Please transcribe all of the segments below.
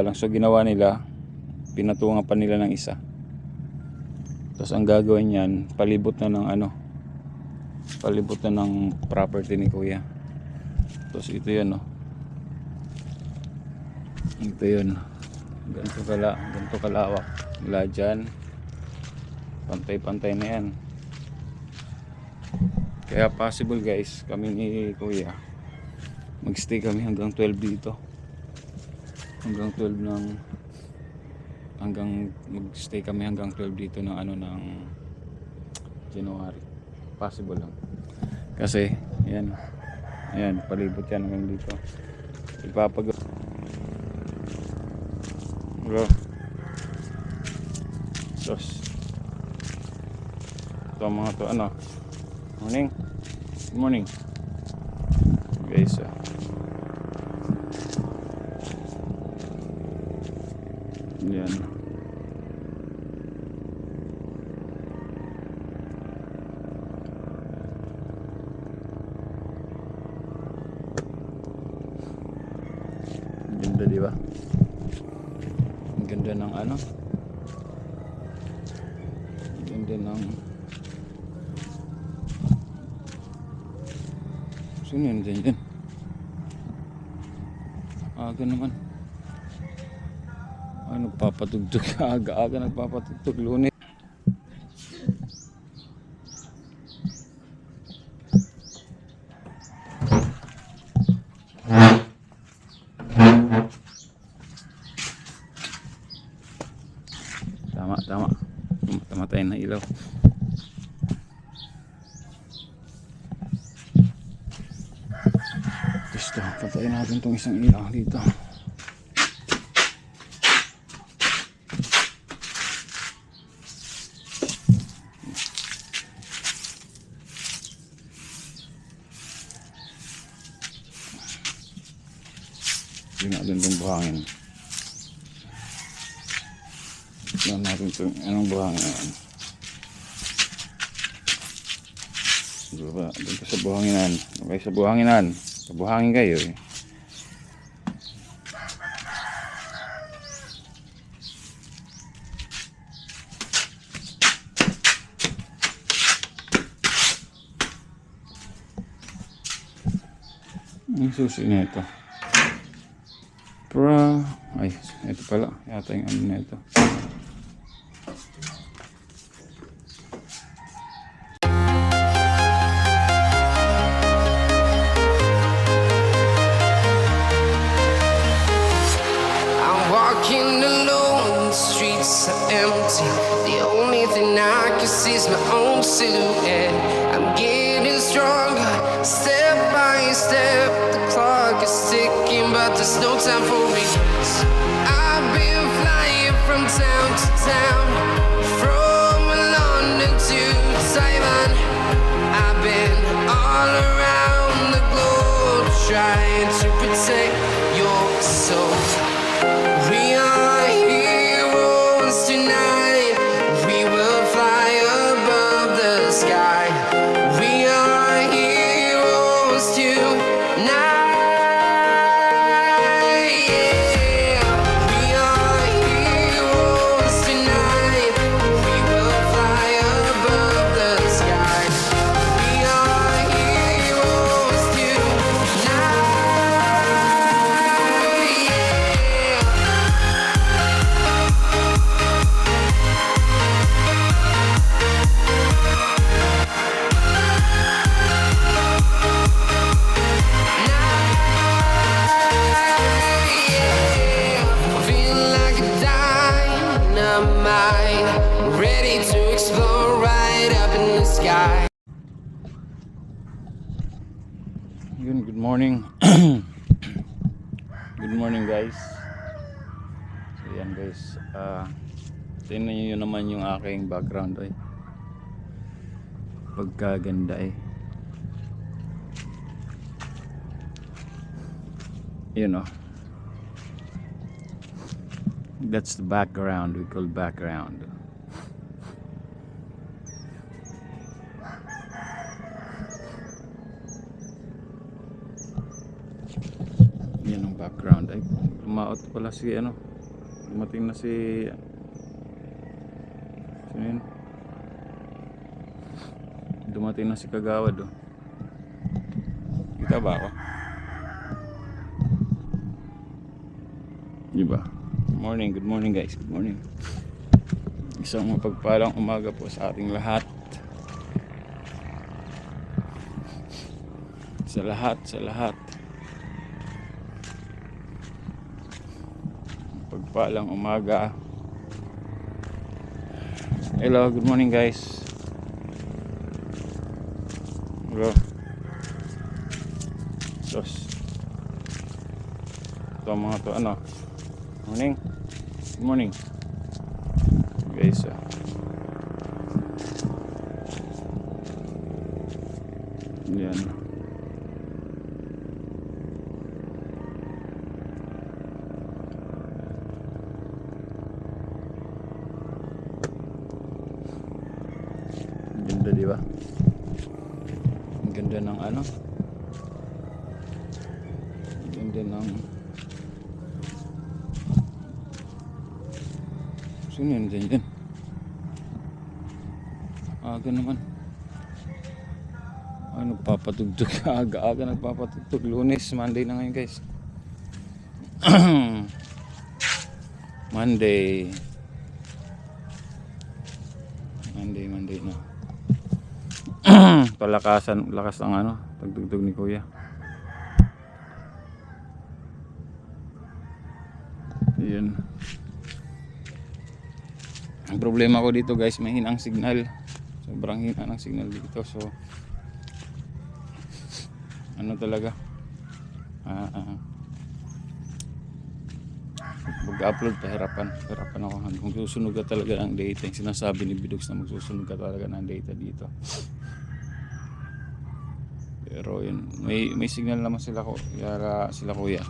lang. So ginawa nila, pinatungan pa nila ng isa. Tapos ang gagawin yan, palibot na ng ano, palibot na ng property ni kuya. Tapos ito yun, no, ito yun, ganito kalawak mula dyan, pantay-pantay na yan. Kaya possible guys, kami ni kuya magstay kami hanggang 12 dito, hanggang 12 ng magstay kami hanggang 12 dito ng ano, ng January. Possible lang kasi yan, ayan, palibot yan hanggang dito. Ipapag bro sos ito mga to, ano, morning, good morning guys. Yan, ganda diba, ang ganda ng ano, ang ganda ng sino yun dyan, aga naman. Ay, nagpapatugtog, aga-aga nagpapatugtog, Lunes. Tama tayo na ilaw. Gusto, patayin natin itong isang ilaw dito. Hindi natin itong buhangin. Tignan natin itong anong buhangin na yan. Diba? Doon ka sa buhanginan. Okay, sa buhanginan. Sa buhangin kayo eh. Ang susi na ito. Ay, ito pala. Yata yung ano na ito. Walking alone, the streets are empty. The only thing I can see is my own silhouette. I'm getting stronger, step by step. The clock is ticking, but there's no time for me. I've been flying from town to town, from London to Taiwan. I've been all around the globe, trying to protect your soul. We are heroes tonight. We will fly above the sky. We are heroes tonight. Yeah. We are heroes tonight. We will fly above the sky. We are heroes tonight. Ready to explore right up in the sky. Yun, good morning. Good morning guys. So yan guys, tingnan nyo naman yung aking background ay pagkaganda eh. You know, that's the background, we call background. Yan ang background ay lumaot pala si ano, Dumating na si... Sino yun? Dumating na si Kagawad oh. Kita ba ako? Diba? Good morning guys, good morning. Isang mapagpalang umaga po sa ating lahat. Sa lahat. Pagpalang umaga. Hello, good morning guys. Hello. Sos. Ito mga to ano. Morning. Good morning. Guys. Yan. Ganda, di ba? Ang ganda ng ano? Ang ganda ng... Sino yun dyan? Aga naman. Ay, nagpapatugtog. Aga nagpapatugtog. Lunes, Monday na ngayon guys. Monday na. Lakas ang ano, pagtugtog ni Kuya. Yun. Ang problema ko dito guys, may hinang signal. Sobrang hina ng signal dito. So ano talaga? Mag-upload pahirapan ako hanggang susunog ka talaga ng data. Yung sinasabi ni Bidogs na magsusunog ka talaga ng data dito. Pero yun, may signal naman sila Kuya.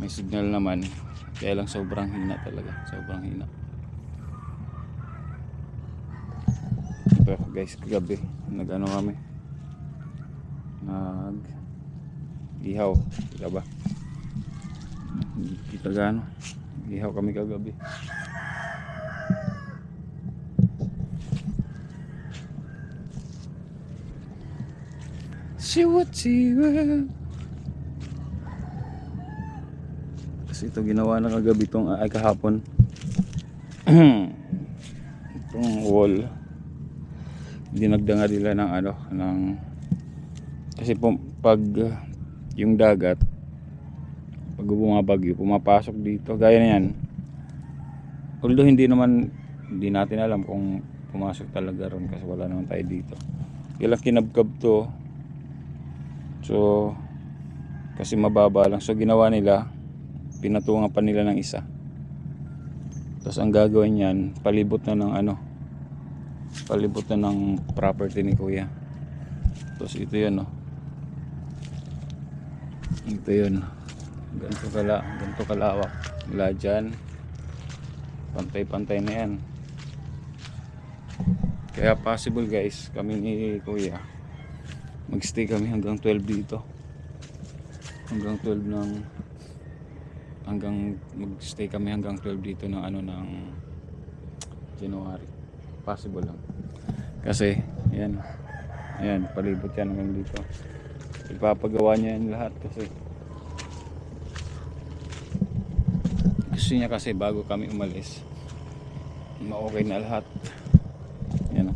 May signal naman. Kaya lang sobrang hina talaga. Sobrang hina. Ito guys, kagabi nag-ano kami. Ihaw. Kita ba? Kita gano. Ihaw kami kagabi. Siwat. Kasi ito ginawa na kagabi ay kahapon. Itong wall. Dinagdanga nila ng ano, kasi pag yung dagat, pag bumabagyo, pumapasok dito, gaya na yan. Although hindi natin alam kung pumasok talaga ron kasi wala naman tayo dito. Kailang kinabkab to. So kasi mababa lang, so ginawa nila, pinatungan pa nila ng isa. Tapos ang gagawin yan, palibot na ng property ni Kuya. Tapos ito yun ito yun, ganito kalawak mula dyan, pantay na yan. Kaya possible guys, kami ni Kuya magstay kami hanggang 12 dito, magstay kami hanggang 12 dito ng January. Possible lang kasi yan palibot yan hanggang dito. Ipapagawa niya yan lahat kasi gusto niya, kasi bago kami umalis ma-okay na lahat. Yan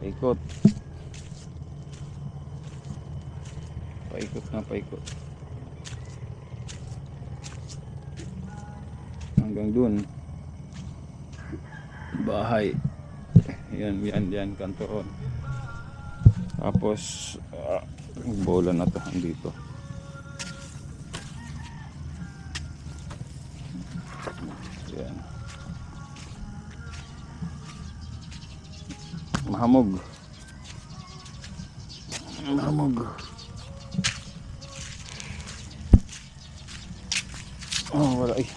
paikot hanggang dun bahay. Yan kantoron. Tapos bola na to dito. Yan. Mahamog. Oh, wala eh.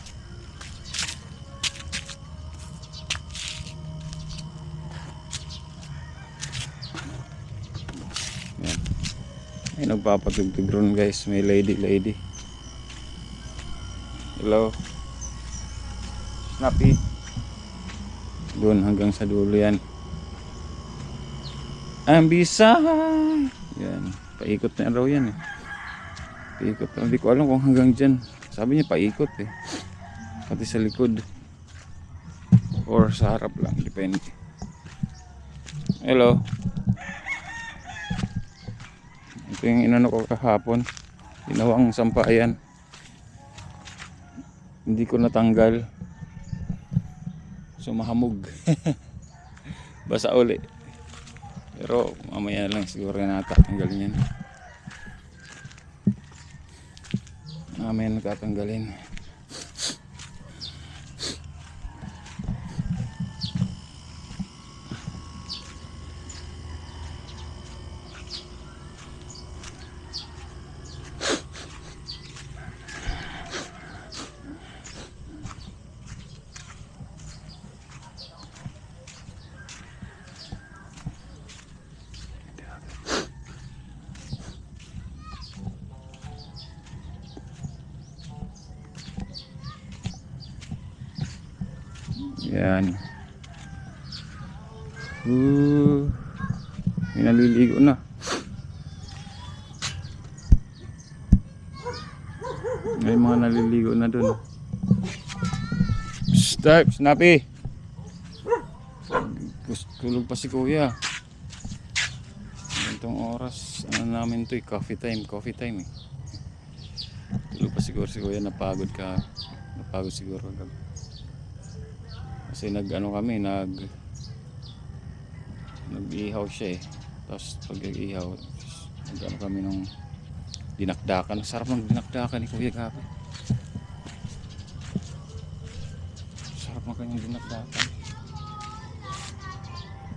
Ay, nagpapatugtog ron guys, may lady. Hello. Snappy. Doon hanggang sa dulo yan. Ambisay. Yan. Paikot na raw yan eh. Paikot. Hindi ko alam kung hanggang dyan. Sabi niya paikot eh. Pati sa likod. Or sa harap lang. Depende. Hello. Ito yung inano ko kahapon. Ginawang sampayan. Hindi ko natanggal. Sumahamog. Basa uli. Pero mamaya lang siguro na natatanggalin yan. Mamaya natatanggalin. Yan. May naliligo na. May mga naliligo na dun. Stop, Snappy. Tulog pa si Kuya. Itong oras, ano namin to eh, coffee time eh. Tulog pa siguro si Kuya, napagod siguro. Kasi nag-ihaw siya eh. Tapos pag nag-ihaw, nag-ano kami nung dinakdakan. Sarap ng dinakdakan ni Kuya Gabi. Sarap ng kanyang dinakdakan.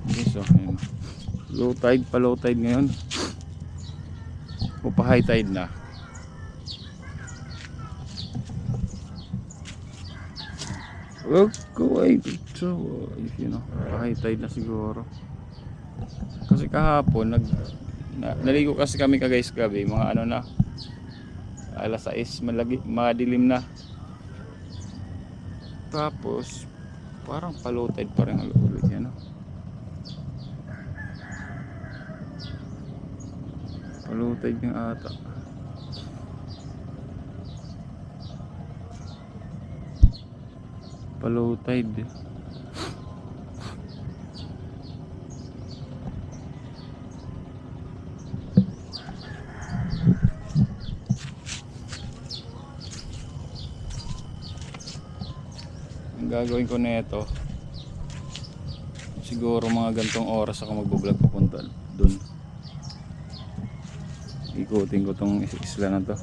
Okay, so ayun. Low tide ngayon. O pa high tide na. Okay, so high tide na siguro. Kasi kahapon naligo kasi kami guys gabi, mga ano na alas 6, madilim na. Tapos parang pa-low tide pa rin ang ulit yan, no? Pa-low tide yung ata. Pa-low tide. Ang gagawin ko nito, siguro mga gantong oras ako magbo-vlog papunta doon. Ikutin ko tong isla na to.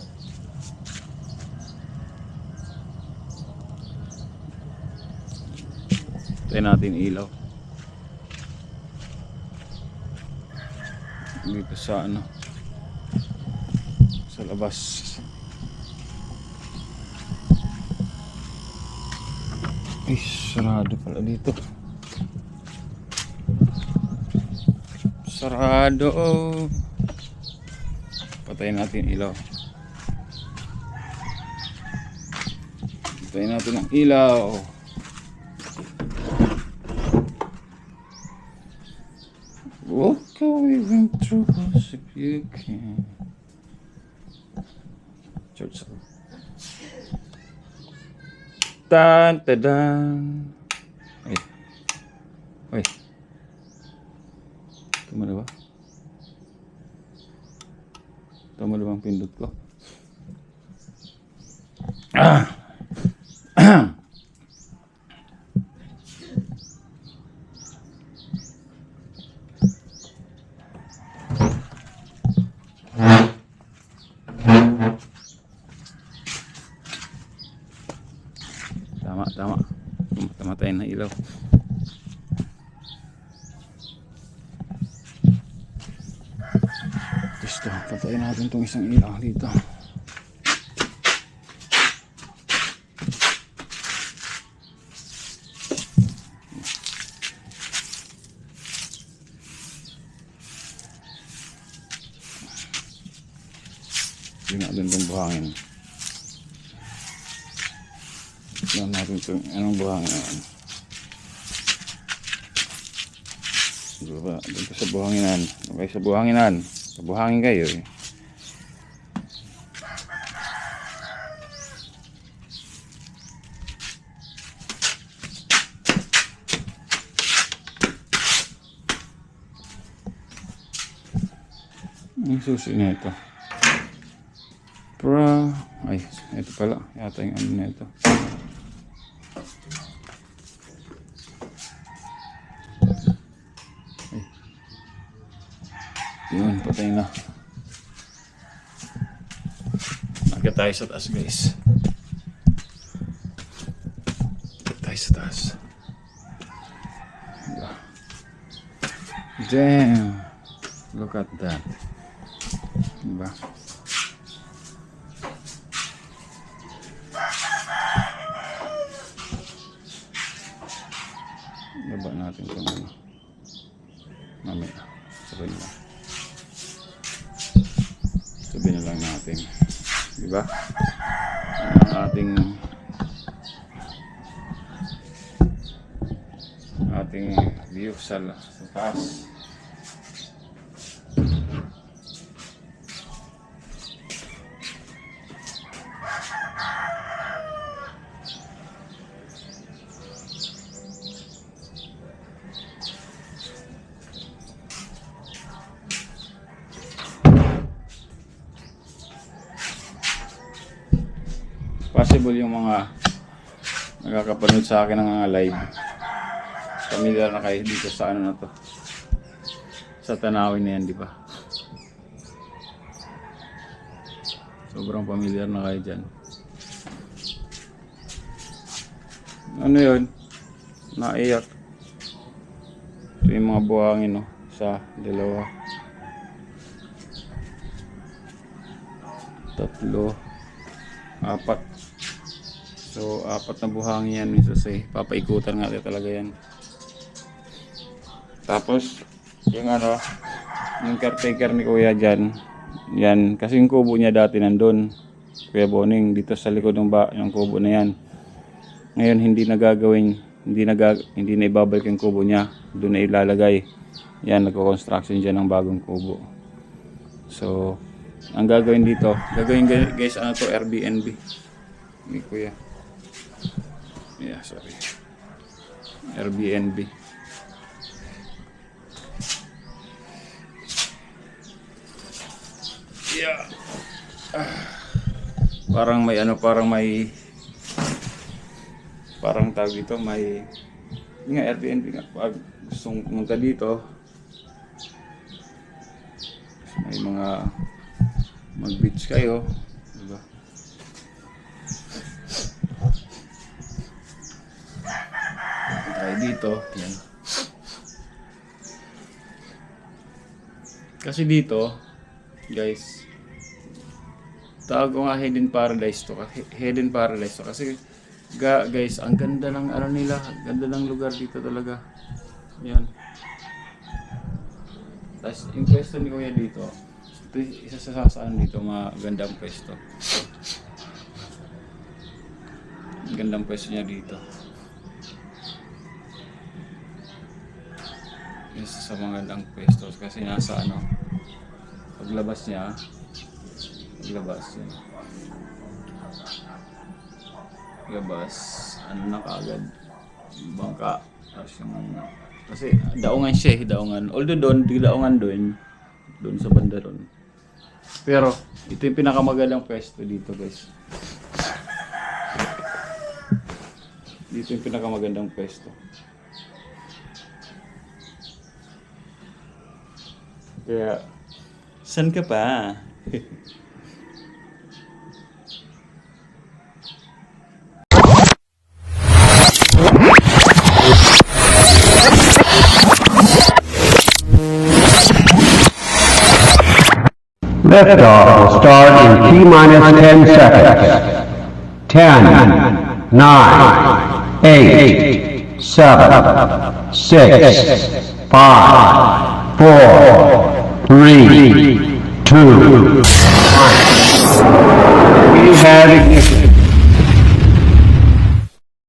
Tayo natin ilaw dito sa sa labas. Ay, sarado pala dito. Sarado. Patayin natin ilaw. Patayin natin ang ilaw. Walk away from troubles if you can. Church. Tan tadan. Ay. Tama na ba? Tama na bang pindot ko? Tama. Tamatay na ilaw. Gusto, patayin natin itong isang ilaw dito. Hindi natin itong buhangin. Tignan natin ito. Anong buhangin na yan? Diba? Dito sa buhanginan. Okay, sa buhanginan. Sa buhangin kayo eh. Ang susi na ito. Ay, ito pala. Yata yung ano na ito. Ay. Yun, patay na. Nakita tayo sa taas, guys. Nakita tayo sa taas. Damn. Look at that. Diba? Baba natin itong ano. Mamaya. Sabihin na. Sabihin na lang natin. Diba? Ang ating view sa taas. Possible yung mga nakakapanood sa akin ng mga live. Familiar na kayo dito sa ano na to. Sa tanawin na yan, di ba? Sobrang familiar na kayo dyan. Ano yun? Naiyak. Ito yung mga buhangin, no? Isa, dalawa, tatlo, apat. So, apat na buhangin yan minsan say. Papaikutan nga talaga yan. Tapos, yung ano, yung caretaker ni Kuya dyan, yan, kasi yung kubo niya dati nandun. Kuya Boning, dito sa likod ng yung kubo na yan. Ngayon, hindi na gagawin, hindi na ibabalik yung kubo niya. Doon na ilalagay. Yan, nagko-construction dyan ng bagong kubo. So, ang gagawin dito, guys, ano to, Airbnb ni Kuya. Yeah, sorry. Airbnb. Yeah. Parang may ano, parang tawag dito, may nga Airbnb nga. Pag gustong pumunta dito, may mga mag-beach kayo, diba? Tayo dito, yan. Kasi dito, guys, tawag ko nga hidden paradise to. Hidden paradise to kasi guys, ang ganda ng ano nila, ganda ng lugar dito talaga. Yan. Tapos yung pwesto ni Kuya dito, ito isa sa saan dito, magandang pwesto. Gandang pwesto niya dito. Isa sa mga gandang pwesto kasi nasa ano, paglabas niya, ano na kaagad, bangka. Tapos yung, kasi daungan siya eh, daungan. Although doon, di daungan doon sa banda doon. Pero ito yung pinakamagandang pwesto dito, guys. Dito yung pinakamagandang pwesto. Kaya, saan ka pa? Liftoff will start in T-minus 10 seconds. 10, 9, 8, 7, 6, 5, 4, 3, 2, 1. We have ignition.